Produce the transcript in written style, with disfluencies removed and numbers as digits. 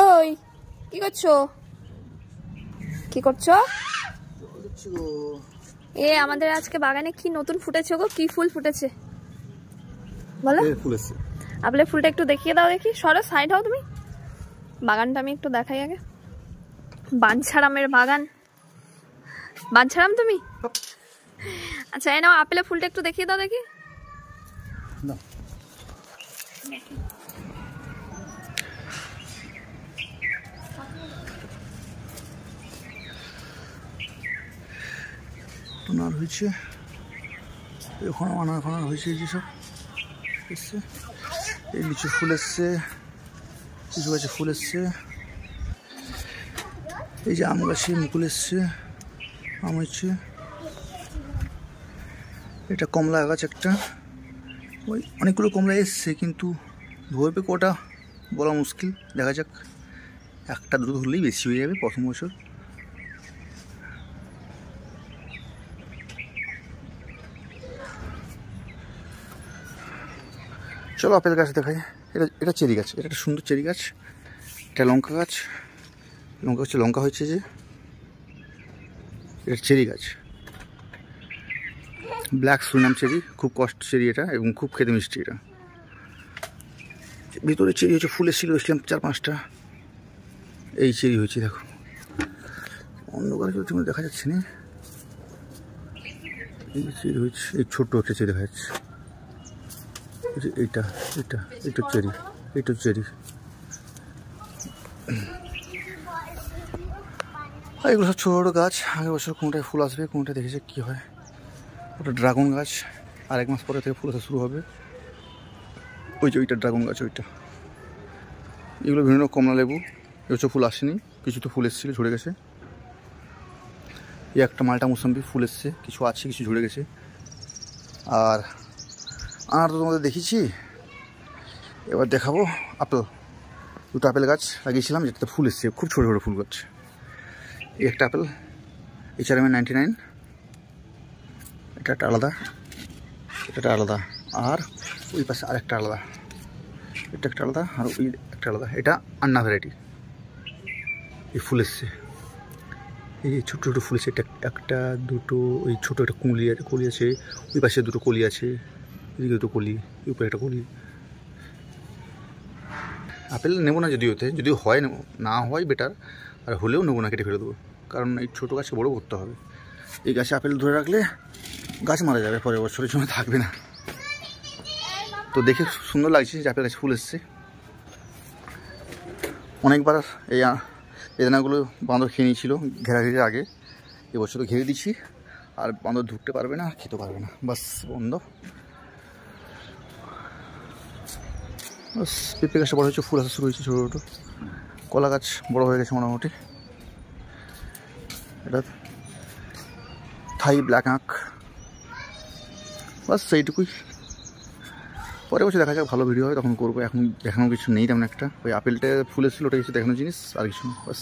ওই কি করছো? কি করছো? এ আমাদের আজকে বাগানে কি নতুন ফুটেছে গো? কি ফুল ফুটেছে বলো? আপেলের ফুলটা একটু দেখিয়ে দাও দেখি। সরো, সাইড হও তুমি। বাগানটা আমি একটু দেখাই আগে। বাঞ্ছারামের বাগান। বাঞ্ছারাম তুমি? আচ্ছা এই নাও, আপেলের ফুলটা একটু দেখিয়ে দাও দেখি। আনার হয়েছে, এখন আনার হয়েছে, যেসব এসছে এই লিচু ফুল এসছে, কিছু গাছে ফুল এসছে, এই যে আম গাছে মুকুল এসছে, আম হচ্ছে, এটা কমলা গাছ একটা, ওই অনেকগুলো কমলা এসছে কিন্তু ধরবে কটা বলা মুশকিল, দেখা যাক। একটা দুটো ধরলেই বেশি হয়ে যাবে প্রথম বছর। চলো আপেল গাছ দেখাই। এটা চেরি গাছ, এটা একটা সুন্দর চেরি গাছ। এটা লঙ্কা গাছ, লঙ্কা হচ্ছে যে, এটা চেরি গাছ, ব্ল্যাক সুরিনাম চেরি, খুব কষ্ট চেরি এটা এবং খুব খেতে মিষ্টি এটা। ভিতরে চেরি হচ্ছে, ফুলের ছিল এসছিলাম 4-5টা, এই চেরি হয়েছে দেখো। অন্ধকারে তুমি দেখা যাচ্ছে না, এই চেরি হয়েছে, এই ছোট্ট একটা চেরি দেখা যাচ্ছে। এইটা এটা এটা চেরি, এটা চেরি। এগুলো সব ছোটো ছোটো গাছ, আগের বছর কোনটায় ফুল আসবে কোনটা দেখেছে কী হয়। ওটা ড্রাগন গাছ, আর 1 মাস পরে থেকে ফুল আসা শুরু হবে। ওই যে ওইটা ড্রাগন গাছ, ওইটা। এগুলো বিভিন্ন কমলা লেবু, এবছর ফুল আসেনি, কিছু তো ফুল এসেছিলো ঝরে গেছে। এই একটা মালটা মুসাম্বি ফুল এসছে, কিছু আছে কিছু ঝরে গেছে। আর আনার তো তোমাদের দেখিয়েছি, এবার দেখাবো আপেল। দুটো আপেল গাছ লাগিয়েছিলাম, যেটাতে ফুল এসছে, খুব ছোটো ছোটো ফুল করছে। এই একটা আপেল, HRM 99, এটা একটা আলাদা, এটা আলাদা, আর ওই পাশে আরেকটা আলাদা, এটা একটা আলাদা, আর ওই একটা আলাদা। এটা আন্না ভ্যারাইটি। এই ফুল এসছে, এই ছোটো ছোটো ফুল এসছে, এটা একটা দুটো, ওই ছোটো একটা কলি আছে, ওই পাশে দুটো কলি আছে, এদিকে দুটো কলি, ওই উপরে একটা কলি। আপেল নেবো না যদিও হয়, নেবো না হয় বেটার, আর হলেও নেবো না, কেটে ফেলে দেবো, কারণ এই ছোটো গাছে বড়ো করতে হবে। এই গাছে আপেল ধরে রাখলে গাছ মারা যাবে, পরের বছরের জন্য থাকবে না। তো দেখে সুন্দর লাগছে যে আপেল গাছে ফুল এসছে। অনেকবার এই দানাগুলো বাঁদর খেয়ে নিয়েছিল ঘেরাঘিরির আগে, এবছর তো ঘিরে দিচ্ছি, আর বাঁদর ঢুকতে পারবে না, খেতে পারবে না, বাস বন্ধ। বাস পেঁপে গাছটা বড় হয়েছে, ফুল আসা শুরু হয়েছে ছোটো ছোটো। কলা গাছ বড় হয়ে গেছে মোটামুটি। এটা থাই ব্ল্যাক আঁক, বাস সেইটুকুই। পরে বছর দেখা যাক, ভালো ভিডিও হয় তখন করবো, এখন দেখানো কিছু নেই তেমন একটা। ওই আপেলটা ফুল এসেছিলো, ওটা কিছু দেখানো জিনিস, আর কিছু না, বাস।